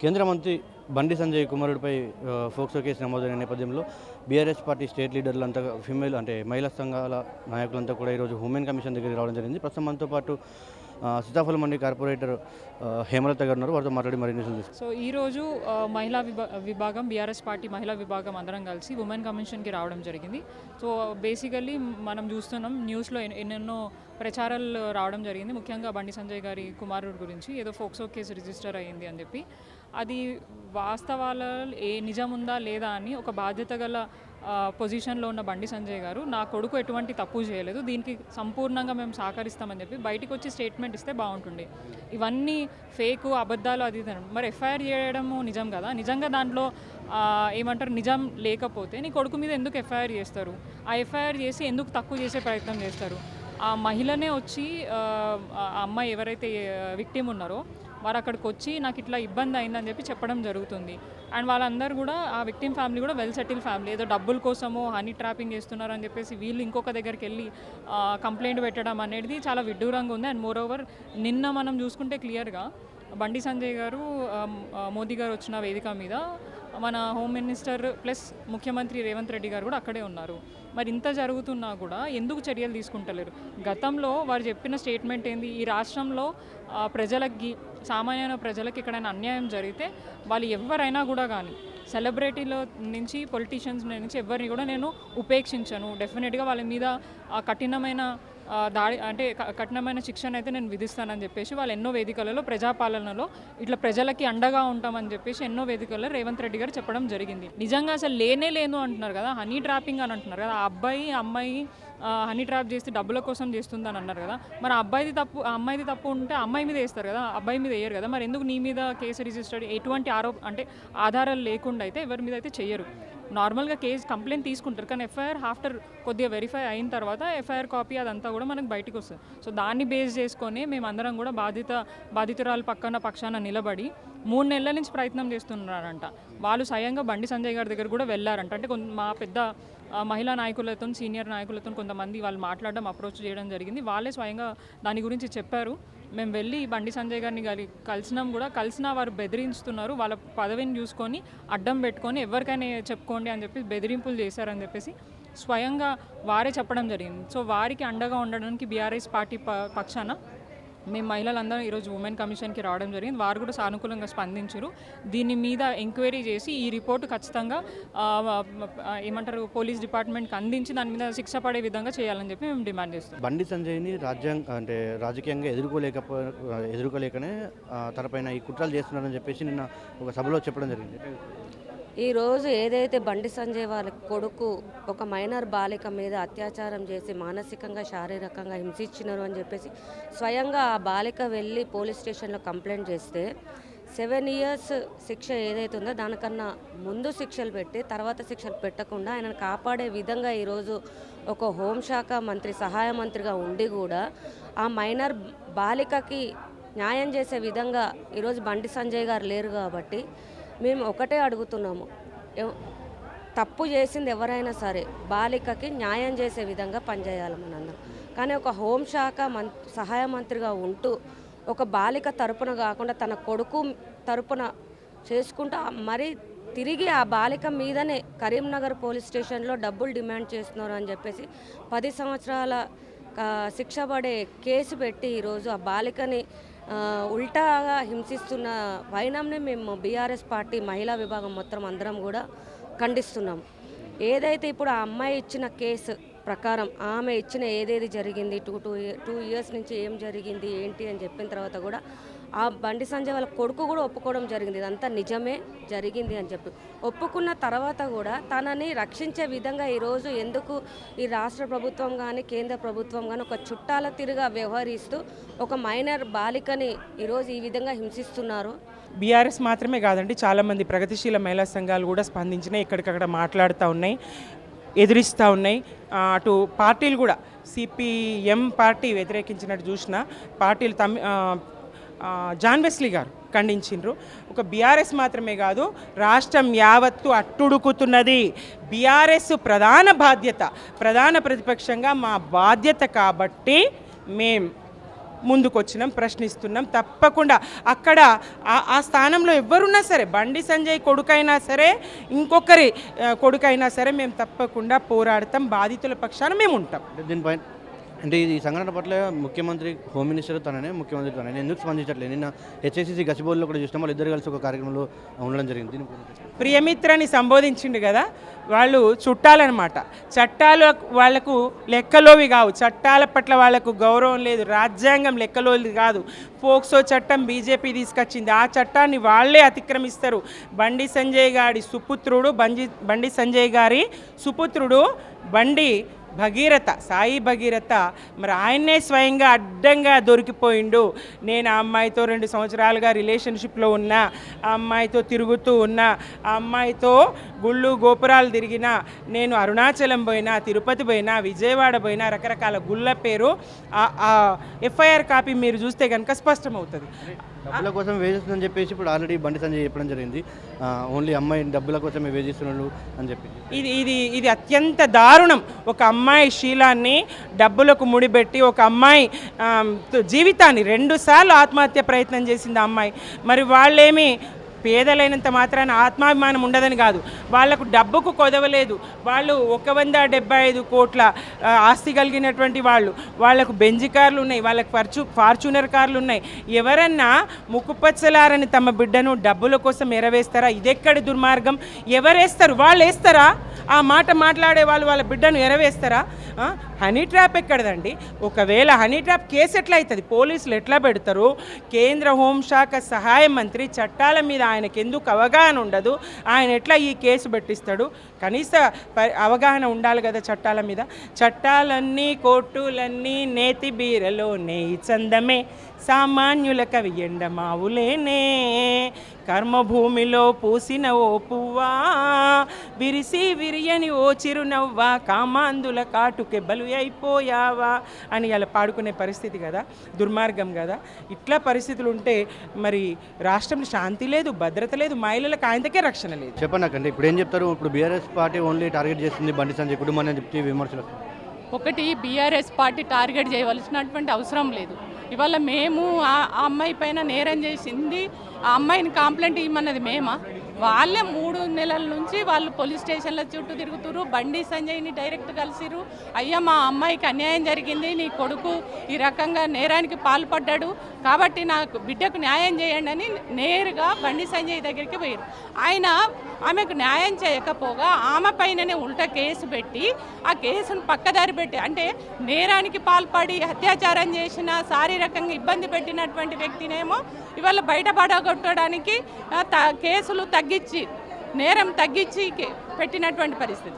కేంద్ర మంత్రి Bandi Sanjay కుమారుడిపై POCSO case నమోదైన నేపథ్యంలో బీఆర్ఎస్ పార్టీ స్టేట్ లీడర్లంతా ఫిమేల్ అంటే మహిళా సంఘాల నాయకులంతా కూడా ఈరోజు ఉమెన్ కమిషన్ దగ్గరికి రావడం జరిగింది. ప్రస్తుతం మనతో పాటు సీతాఫలం మండి కార్పొరేటర్ హేమలత గారు ఉన్నారు. వారితో మాట్లాడి మరిన్ని న్యూస్. సో ఈరోజు మహిళా విభాగం బీఆర్ఎస్ పార్టీ మహిళా విభాగం అందరం కలిసి ఉమెన్ కమిషన్కి రావడం జరిగింది. సో బేసికల్లీ మనం చూస్తున్నాం న్యూస్లో ఎన్నెన్నో ప్రచారాలు రావడం జరిగింది. ముఖ్యంగా బండి సంజయ్ గారి కుమారుడు గురించి ఏదో ఫోక్సో కేసు రిజిస్టర్ అయ్యింది అని చెప్పి, అది వాస్తవాల నిజం ఉందా లేదా అని ఒక బాధ్యత గల పొజిషన్లో ఉన్న బండి సంజయ్ గారు నా కొడుకు ఎటువంటి తప్పు చేయలేదు, దీనికి సంపూర్ణంగా మేము సహకరిస్తామని చెప్పి బయటికి వచ్చి స్టేట్మెంట్ ఇస్తే బాగుంటుండే. ఇవన్నీ ఫేక్ అబద్ధాలు అది మరి ఎఫ్ఐఆర్ చేయడము నిజం కదా, నిజంగా దాంట్లో ఏమంటారు నిజం లేకపోతే నీ కొడుకు మీద ఎందుకు ఎఫ్ఐఆర్ చేస్తారు? ఆ ఎఫ్ఐఆర్ చేసి ఎందుకు తక్కువ చేసే ప్రయత్నం చేస్తారు? ఆ మహిళనే వచ్చి ఆ అమ్మాయి ఎవరైతే విక్టిమ్ ఉన్నారో వారు అక్కడికి వచ్చి నాకు ఇట్లా ఇబ్బంది అయిందని చెప్పి చెప్పడం జరుగుతుంది. అండ్ వాళ్ళందరూ కూడా ఆ విక్టిమ్ ఫ్యామిలీ కూడా వెల్ సెటిల్ ఫ్యామిలీ, ఏదో డబ్బుల కోసమో హనీ ట్రాపింగ్ చేస్తున్నారు అని చెప్పేసి వీళ్ళు ఇంకొక దగ్గరికి వెళ్ళి కంప్లైంట్ పెట్టడం అనేది చాలా విడ్డూరంగా ఉంది. అండ్ మోర్ ఓవర్ నిన్న మనం చూసుకుంటే క్లియర్గా బండి సంజయ్ గారు మోదీ గారు వచ్చిన వేదిక మీద మన హోమ్ మినిస్టర్ ప్లస్ ముఖ్యమంత్రి రేవంత్ రెడ్డి గారు కూడా అక్కడే ఉన్నారు. మరి ఇంత జరుగుతున్నా కూడా ఎందుకు చర్యలు తీసుకుంటలేరు? గతంలో వారు చెప్పిన స్టేట్మెంట్ ఏంది, ఈ రాష్ట్రంలో ప్రజలకి సామాన్య ప్రజలకి ఎక్కడైనా అన్యాయం జరిగితే వాళ్ళు ఎవరైనా కూడా కానీ సెలబ్రిటీలో నుంచి పొలిటీషియన్స్ నుంచి ఎవరిని కూడా నేను ఉపేక్షించను, డెఫినెట్గా వాళ్ళ మీద కఠినమైన దాడి అంటే కఠినమైన శిక్షణ అయితే నేను విధిస్తానని చెప్పేసి వాళ్ళు ఎన్నో వేదికలలో ప్రజాపాలనలో ఇట్లా ప్రజలకి అండగా ఉంటామని చెప్పేసి ఎన్నో వేదికల్లో రేవంత్ రెడ్డి గారు చెప్పడం జరిగింది. నిజంగా అసలు లేను అంటున్నారు కదా, హనీ ట్రాపింగ్ అని అంటున్నారు కదా, ఆ అమ్మాయి హనీ ట్రాప్ చేసి డబ్బుల కోసం చేస్తుందని అన్నారు కదా, మరి అమ్మాయిది తప్పు ఉంటే అమ్మాయి మీద వేస్తారు కదా, అబ్బాయి మీద వేయరు కదా, మరి ఎందుకు నీ మీద కేసు రిజిస్టర్ ఎటువంటి అంటే ఆధారాలు లేకుండా అయితే ఎవరి మీద అయితే చెయ్యరు. నార్మల్గా కంప్లైంట్ తీసుకుంటారు, కానీ ఎఫ్ఐఆర్ ఆఫ్టర్ కొద్దిగా వెరిఫై అయిన తర్వాత ఎఫ్ఐఆర్ కాపీ అదంతా కూడా మనకు బయటకు వస్తుంది. సో దాన్ని బేస్ చేసుకొని మేమందరం కూడా బాధితురాలు పక్షాన నిలబడి 3 నెలల నుంచి ప్రయత్నం చేస్తున్నారంట. వాళ్ళు స్వయంగా బండి సంజయ్ గారి దగ్గర కూడా వెళ్ళారంట. అంటే మా పెద్ద మహిళా నాయకులతో సీనియర్ నాయకులతో కొంతమంది వాళ్ళు మాట్లాడడం అప్రోచ్ చేయడం జరిగింది. వాళ్ళే స్వయంగా దాని గురించి చెప్పారు. మేము వెళ్ళి బండి సంజయ్ గారిని కలిసినా వారు బెదిరించుతున్నారు, వాళ్ళ పదవిని చూసుకొని అడ్డం పెట్టుకొని ఎవరికైనా చెప్పుకోండి అని చెప్పి బెదిరింపులు చేశారని చెప్పేసి స్వయంగా వారే చెప్పడం జరిగింది. సో వారికి అండగా ఉండడానికి బీఆర్ఎస్ పార్టీ పక్షాన మేము మహిళలందరం ఈరోజు ఉమెన్ కమిషన్కి రావడం జరిగింది. వారు కూడా సానుకూలంగా స్పందించారు. దీని మీద ఎంక్వైరీ చేసి ఈ రిపోర్టు ఖచ్చితంగా పోలీస్ డిపార్ట్మెంట్కి అందించి దాని మీద శిక్ష పడే విధంగా చేయాలని చెప్పి మేము డిమాండ్ చేస్తాం. బండి సంజయ్ని రాజకీయంగా ఎదుర్కోలేకనే తనపైన ఈ కుట్రలు చేస్తున్నారని చెప్పేసి నిన్న ఒక సభలో చెప్పడం జరిగింది. ఈరోజు ఏదైతే బండి సంజయ్ వాళ్ళ కొడుకు ఒక మైనర్ బాలిక మీద అత్యాచారం చేసి మానసికంగా శారీరకంగా హింసించినారు అని చెప్పేసి స్వయంగా ఆ బాలిక వెళ్ళి పోలీస్ స్టేషన్లో కంప్లైంట్ చేస్తే 7 years శిక్ష ఏదైతే ఉందో దానికన్నా ముందు శిక్షలు పెట్టి తర్వాత శిక్షలు పెట్టకుండా ఆయనను కాపాడే విధంగా ఈరోజు ఒక హోంశాఖ మంత్రి సహాయ మంత్రిగా ఉండి కూడా ఆ మైనర్ బాలికకి న్యాయం చేసే విధంగా ఈరోజు బండి సంజయ్ గారు లేరు. కాబట్టి మేము ఒకటే అడుగుతున్నాము, తప్పు చేసింది ఎవరైనా సరే బాలికకి న్యాయం చేసే విధంగా పనిచేయాలి మనందరం. కానీ ఒక హోంశాఖ సహాయ మంత్రిగా ఉంటూ ఒక బాలిక తరపున కాకుండా తన కొడుకు తరపున చేసుకుంటూ మరి తిరిగి ఆ బాలిక మీదనే కరీంనగర్ పోలీస్ స్టేషన్లో డబ్బులు డిమాండ్ చేస్తున్నారు అని చెప్పేసి 10 సంవత్సరాల శిక్ష పడే కేసు పెట్టి ఈరోజు ఆ బాలికని ఉల్టాగా హింసిస్తున్న వైనంని మేము బీఆర్ఎస్ పార్టీ మహిళా విభాగం మొత్తం అందరం కూడా ఖండిస్తున్నాం. ఏదైతే ఇప్పుడు ఆ అమ్మాయి ఇచ్చిన కేసు ప్రకారం ఆమె ఇచ్చిన ఏదేది జరిగింది 2 years నుంచి ఏం జరిగింది ఏంటి అని చెప్పిన తర్వాత కూడా ఆ బండి సంజయ్ వాళ్ళ కొడుకు కూడా ఒప్పుకోవడం జరిగింది, ఇదంతా నిజమే జరిగింది అని చెప్పి. ఒప్పుకున్న తర్వాత కూడా తనని రక్షించే విధంగా ఈరోజు ఎందుకు ఈ రాష్ట్ర ప్రభుత్వం కానీ కేంద్ర ప్రభుత్వం కానీ ఒక చుట్టాల తిరుగా వ్యవహరిస్తూ ఒక మైనర్ బాలికని ఈరోజు ఈ విధంగా హింసిస్తున్నారు. బీఆర్ఎస్ మాత్రమే కాదండి, చాలామంది ప్రగతిశీల మహిళా సంఘాలు కూడా స్పందించినాయి, ఎక్కడికక్కడ మాట్లాడుతూ ఉన్నాయి, ఎదిరిస్తూ ఉన్నాయి. అటు పార్టీలు కూడా సిపిఎం పార్టీ వ్యతిరేకించినట్టు చూసిన పార్టీలు జాన్ వెస్లీ గారు ఖండించిండ్రు. ఒక బీఆర్ఎస్ మాత్రమే కాదు రాష్ట్రం యావత్తు అట్టుడుకుతున్నది. బీఆర్ఎస్ ప్రధాన ప్రతిపక్షంగా మా బాధ్యత కాబట్టి ముందుకొచ్చినాం, ప్రశ్నిస్తున్నాం. తప్పకుండా అక్కడ ఆ స్థానంలో ఎవరున్నా సరే, బండి సంజయ్ కొడుకైనా సరే, ఇంకొకరి కొడుకైనా సరే, మేము తప్పకుండా పోరాడతాం. బాధితుల పక్షాన మేము ఉంటాం. దీనిపైన అంటే ఈ సంఘటన పట్ల ముఖ్యమంత్రి, హోమ్ మినిస్టర్ తననే, ముఖ్యమంత్రి తననే ఎందుకు స్పందించట్లేదు? నిన్న హెచ్ఐసిసి గచ్చిబౌలిలో కూడా చూసినాం, వాళ్ళు ఇద్దరు కలిసి ఒక కార్యక్రమంలో ఉండడం జరిగింది. ప్రియమిత్రని సంబోధించిండు కదా, వాళ్ళు చుట్టాలన్నమాట. చట్టాలు వాళ్లకు లెక్కలోవి కావు, చట్టాల పట్ల వాళ్లకు గౌరవం లేదు, రాజ్యాంగం లెక్కలోది కాదు. పోక్సో చట్టం బీజేపీ తీసుకొచ్చింది, ఆ చట్టాన్ని వాళ్ళే అతిక్రమిస్తారు. బండి సంజయ్ గారి సుపుత్రుడు, బండి సంజయ్ గారి సుపుత్రుడు బండి భగీరథ, సాయి భగీరథ, మరి ఆయన్నే స్వయంగా అడ్డంగా దొరికిపోయిండు. నేను ఆ అమ్మాయితో 2 సంవత్సరాలుగా రిలేషన్షిప్లో ఉన్నా, ఆ అమ్మాయితో తిరుగుతూ ఉన్నా, ఆ అమ్మాయితో గుళ్ళు గోపురాలు తిరిగినా, నేను అరుణాచలం పోయినా, తిరుపతి పోయినా, విజయవాడ పోయినా, రకరకాల గుళ్ళ పేరు ఆ ఎఫ్ఐఆర్ కాపీ మీరు చూస్తే కనుక స్పష్టమవుతుంది. డబ్బుల కోసం వేధిస్తుందని చెప్పేసి ఇప్పుడు ఆల్రెడీ బండి సంజయ్ చెప్పడం జరిగింది. ఓన్లీ అమ్మాయి డబ్బుల కోసమే వేధిస్తున్నాడు అని చెప్పి. ఇది అత్యంత దారుణం. ఒక అమ్మాయి శీలాన్ని డబ్బులకు ముడిపెట్టి, ఒక అమ్మాయి జీవితాన్ని 2 సార్లు ఆత్మహత్య ప్రయత్నం చేసింది ఆ అమ్మాయి. మరి వాళ్ళేమి పేదలైనంత మాత్రాన ఆత్మాభిమానం ఉండదని కాదు, వాళ్లకు డబ్బుకు కొదవలేదు. వాళ్ళు 175 కోట్ల ఆస్తి కలిగినటువంటి వాళ్ళకు బెంజి కార్లు ఉన్నాయి, వాళ్ళకి ఫార్చ్యూనర్ కార్లు ఉన్నాయి. ఎవరన్నా ముక్కుపచ్చలారని తమ బిడ్డను డబ్బుల కోసం ఎరవేస్తారా? ఇదెక్కడి దుర్మార్గం? ఎవరేస్తారు? వాళ్ళు వేస్తారా? ఆ మాట మాట్లాడే వాళ్ళ బిడ్డను ఎరవేస్తారా? Honey trap ఎక్కడదండి? ఒకవేళ హనీ ట్రాప్ కేసు ఎట్లా అవుతుంది? పోలీసులు ఎట్లా పెడతారు? కేంద్ర హోంశాఖ సహాయ మంత్రి చట్టాల మీద ఆయనకు ఎందుకు అవగాహన ఉండదు? ఆయన ఎట్లా ఈ కేసు పెట్టిస్తాడు? కనీస అవగాహన ఉండాలి కదా చట్టాల మీద. చట్టాలన్నీ కోర్టులన్నీ నేతి బీరలో నెయ్యి చందమే, సామాన్యుల కవి ఎండమావులేనే, కర్మభూమిలో పూసిన ఓ పువ్వా, విరిసి విరియని ఓ చిరునవ్వా, కామాందుల కాటుకే బలు అయిపోయావా అని అలా పాడుకునే పరిస్థితి కదా, దుర్మార్గం కదా. ఇట్లా పరిస్థితులు ఉంటే మరి రాష్ట్రంలో శాంతి లేదు, భద్రత లేదు, మహిళలకు ఆయనకే రక్షణ లేదు. చెప్పండి అక్కడ ఇప్పుడు ఏం చెప్తారు? ఇప్పుడు బీఆర్ఎస్ పార్టీ ఓన్లీ టార్గెట్ చేస్తుంది బండి సంజయ్ కుటుంబాన్ని అని చెప్పి విమర్శలు. ఒకటి, బీఆర్ఎస్ పార్టీ టార్గెట్ చేయవలసినటువంటి అవసరం లేదు. ఇవాళ మేము ఆ అమ్మాయి పైన నేరం చేసింది, ఆ అమ్మాయిని కంప్లైంట్ ఇవ్వమన్నది మేమా? వాళ్ళే 3 నెలల నుంచి వాళ్ళు పోలీస్ స్టేషన్ల చుట్టూ తిరుగుతురు. బండి సంజయ్ని డైరెక్ట్ కలిసిరు. అయ్యా మా అమ్మాయికి అన్యాయం జరిగింది, నీ కొడుకు ఈ రకంగా నేరానికి పాల్పడ్డాడు కాబట్టి నాకు బిడ్డకు న్యాయం చేయండి అని నేరుగా బండి సంజయ్ దగ్గరికి పోయారు. ఆయన ఆమెకు న్యాయం చేయకపోగా ఆమె పైననే ఉల్టా కేసు పెట్టి, ఆ కేసును పక్కదారి పెట్టి, అంటే నేరానికి పాల్పడి అత్యాచారం చేసిన, శారీరకంగా ఇబ్బంది పెట్టినటువంటి వ్యక్తినేమో ఇవాళ బయటపడగొట్టడానికి కేసులు తగ్గించి, నేరం తగ్గించి పెట్టినటువంటి పరిస్థితి.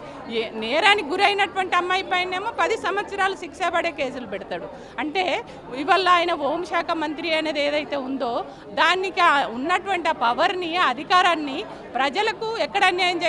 నేరానికి గురైనటువంటి అమ్మాయి పైనేమో 10 సంవత్సరాలు శిక్ష పడే కేసులు పెడతాడు. అంటే ఇవాళ ఆయన హోంశాఖ మంత్రి అనేది ఏదైతే ఉందో దానికి ఉన్నటువంటి ఆ పవర్ని, ఆ అధికారాన్ని ప్రజలకు ఎక్కడ అన్యాయం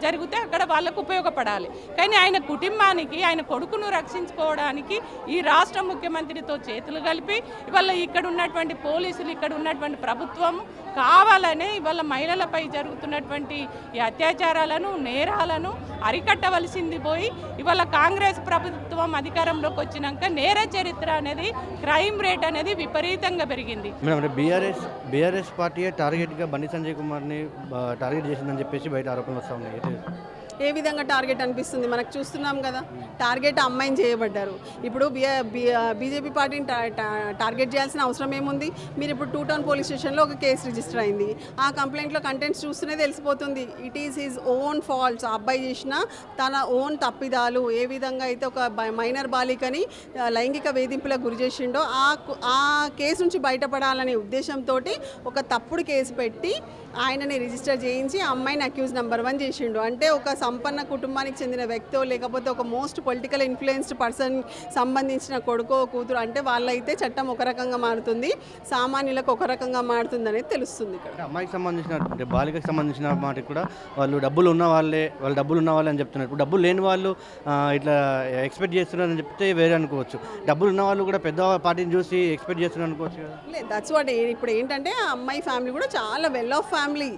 జరిగితే అక్కడ వాళ్ళకు ఉపయోగపడాలి. కానీ ఆయన కుటుంబానికి, ఆయన కొడుకును రక్షించుకోవడానికి ఈ రాష్ట్ర ముఖ్యమంత్రితో చేతులు కలిపి ఇవాళ ఇక్కడ ఉన్నటువంటి పోలీసులు, ఇక్కడ ఉన్నటువంటి ప్రభుత్వం కావాలనే ఇవాళ మహిళలపై జరుగుతున్నటువంటి ఈ అత్యాచారాలను, నేరాలను అరికట్టవలసింది పోయి ఇవాళ కాంగ్రెస్ ప్రభుత్వం అధికారంలోకి వచ్చినాక నేర చరిత్ర అనేది, క్రైమ్ రేట్ అనేది విపరీతంగా పెరిగింది. బీఆర్ఎస్ పార్టీ టార్గెట్గా బండి సంజయ్ కుమార్ని టార్గెట్ చేసిందని చెప్పేసి బయట ఆరోపణలు వస్తూ ఉన్నాయి. ఏ విధంగా టార్గెట్ అనిపిస్తుంది? మనకు చూస్తున్నాం కదా, టార్గెట్ అమ్మాయిని చేయబడ్డారు. ఇప్పుడు బీజేపీ పార్టీని టార్గెట్ చేయాల్సిన అవసరం ఏముంది? మీరు ఇప్పుడు 2 టౌన్ పోలీస్ స్టేషన్లో ఒక కేసు రిజిస్టర్ అయింది. ఆ కంప్లైంట్లో కంటెంట్స్ చూస్తూనే తెలిసిపోతుంది. It is his own faults. ఆ అబ్బాయి చేసిన తన ఓన్ తప్పిదాలు. ఏ విధంగా అయితే ఒక మైనర్ బాలికని లైంగిక వేధింపులకు గురి చేసిండో ఆ కేసు నుంచి బయటపడాలనే ఉద్దేశంతో ఒక తప్పుడు కేసు పెట్టి ఆయనని రిజిస్టర్ చేయించి ఆ అమ్మాయిని అక్యూజ్ నెంబర్ 1 చేసిండు. అంటే ఒక సంపన్న కుటుంబానికి చెందిన వ్యక్తో, లేకపోతే ఒక మోస్ట్ పొలిటికల్ ఇన్ఫ్లుయెన్స్డ్ పర్సన్ సంబంధించిన కొడుకో కూతురు అంటే వాళ్ళైతే చట్టం ఒక రకంగా మారుతుంది, సామాన్యులకు ఒక రకంగా మారుతుంది అనేది తెలుస్తుంది. ఇక్కడ అమ్మాయికి సంబంధించిన, అంటే బాలికకు సంబంధించిన మాట కూడా వాళ్ళు డబ్బులు ఉన్న వాళ్ళే అని చెప్తున్నారు. ఇప్పుడు డబ్బులు లేని వాళ్ళు ఇట్లా ఎక్స్పెక్ట్ చేస్తున్నారని చెప్తే వేరే అనుకోవచ్చు. డబ్బులు ఉన్న వాళ్ళు కూడా పెద్ద పార్టీని చూసి ఎక్స్పెక్ట్ చేస్తున్నారు అనుకోవచ్చు కదా. లేదు, దట్స్ వాట్. ఇప్పుడు ఏంటంటే ఆ అమ్మాయి ఫ్యామిలీ కూడా చాలా well of family.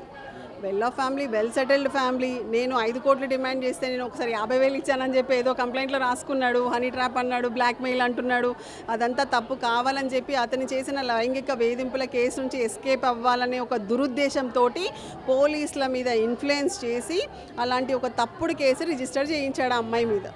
Well of family, well settled family. నేను 5 కోట్లు డిమాండ్ చేస్తే నేను ఒకసారి 50,000 ఇచ్చానని చెప్పి ఏదో కంప్లైంట్లో రాసుకున్నాడు, హనీ ట్రాప్ అన్నాడు, బ్లాక్మెయిల్ అంటున్నాడు. అదంతా తప్పు. కావాలని చెప్పి అతను చేసిన లైంగిక వేధింపుల కేసు నుంచి ఎస్కేప్ అవ్వాలనే ఒక దురుద్దేశంతో పోలీసుల మీద ఇన్ఫ్లుయెన్స్ చేసి అలాంటి ఒక తప్పుడు కేసు రిజిస్టర్ చేయించాడు ఆ అమ్మాయి మీద.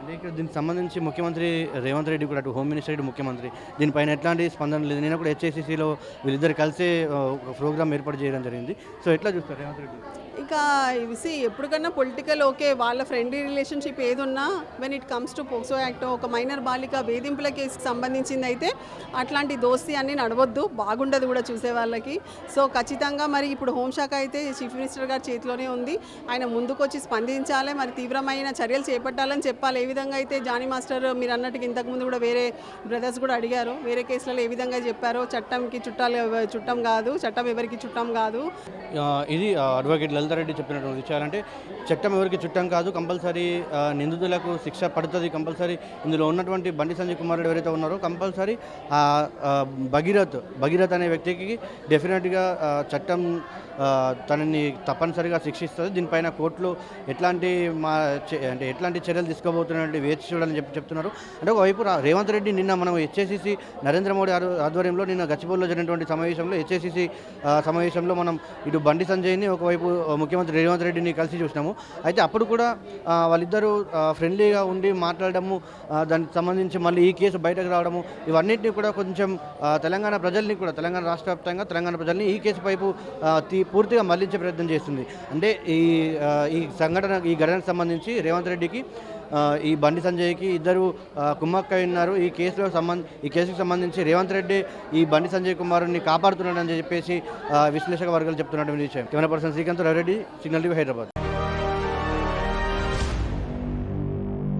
అంటే ఇక్కడ దీనికి సంబంధించి ముఖ్యమంత్రి రేవంత్ రెడ్డి కూడా అటు హోమ్ మినిస్టర్ ఇటు ముఖ్యమంత్రి దీనిపైన ఎట్లాంటి స్పందన లేదు. నేను కూడా హెచ్ఐసిసిలో వీళ్ళిద్దరు కలిసే ఒక ప్రోగ్రామ్ ఏర్పాటు చేయడం జరిగింది. సో ఎట్లా చూస్తారు రేవంత్ రెడ్డి? ఇంకా ఇవి ఎప్పటికన్నా పొలిటికల్ ఓకే, వాళ్ళ ఫ్రెండ్లీ రిలేషన్షిప్ ఏదున్నా when it comes to POCSO act ఒక మైనర్ బాలిక వేధింపుల కేసుకి సంబంధించింది అయితే అట్లాంటి దోస్తీ అన్నీ నడవద్దు, బాగుండదు కూడా చూసే వాళ్ళకి. సో ఖచ్చితంగా మరి ఇప్పుడు హోంశాఖ అయితే చీఫ్ మినిస్టర్ గారి చేతిలోనే ఉంది. ఆయన ముందుకొచ్చి స్పందించాలి, మరి తీవ్రమైన చర్యలు చేపట్టాలని చెప్పాలి. ఏ విధంగా అయితే జానీ మాస్టర్ మీరు అన్నట్టుగా ఇంతకుముందు కూడా వేరే బ్రదర్స్ కూడా అడిగారు, వేరే కేసులలో ఏ విధంగా చెప్పారో చట్టంకి చుట్టం కాదు, చట్టం ఎవరికి చుట్టం కాదు. ఇది అడ్వకేట్ లలితారెడ్డి చెప్పినటువంటి విషయాలంటే చట్టం ఎవరికి చుట్టం కాదు, కంపల్సరీ నిందితులకు శిక్ష పడుతుంది. కంపల్సరీ ఇందులో ఉన్నటువంటి బండి సంజయ్ కుమార్ రెడ్డి ఎవరైతే ఉన్నారో కంపల్సరీ భగీరథ్ అనే వ్యక్తికి డెఫినెట్గా చట్టం తనని తప్పనిసరిగా శిక్షిస్తుంది. దీనిపైన కోర్టులు ఎట్లాంటి చర్యలు తీసుకోబోతున్నట్టు వేచి చూడాలని చెప్తున్నారు. అంటే ఒకవైపు రేవంత్ రెడ్డి నిన్న మనం హెచ్ఐసిసి నరేంద్ర మోడీ ఆధ్వర్యంలో నిన్న గచ్చిబౌలిలో జరిగినటువంటి సమావేశంలో హెచ్ఐసిసి సమావేశంలో మనం ఇటు బండి సంజయ్ని ఒకవైపు ముఖ్యమంత్రి రేవంత్ రెడ్డిని కలిసి చూసినాము. అయితే అప్పుడు కూడా వాళ్ళిద్దరూ ఫ్రెండ్లీగా ఉండి మాట్లాడడము, దానికి సంబంధించి మళ్ళీ ఈ కేసు బయటకు రావడము, ఇవన్నింటినీ కూడా కొంచెం తెలంగాణ ప్రజల్ని కూడా తెలంగాణ రాష్ట్ర వ్యాప్తంగా తెలంగాణ ప్రజల్ని ఈ కేసు వైపు పూర్తిగా మళ్లించే ప్రయత్నం చేస్తుంది. అంటే ఈ ఘటనకు సంబంధించి రేవంత్ రెడ్డికి ఈ బండి సంజయ్కి ఇద్దరు కుమ్మక్కై ఉన్నారు. ఈ కేసుకు సంబంధించి రేవంత్ రెడ్డి ఈ బండి సంజయ్ కుమార్ని కాపాడుతున్నాడని చెప్పేసి విశ్లేషక వర్గాలు చెప్తున్నటువంటి విషయం. Camera person Srikanth Reddy, signal TV, Hyderabad.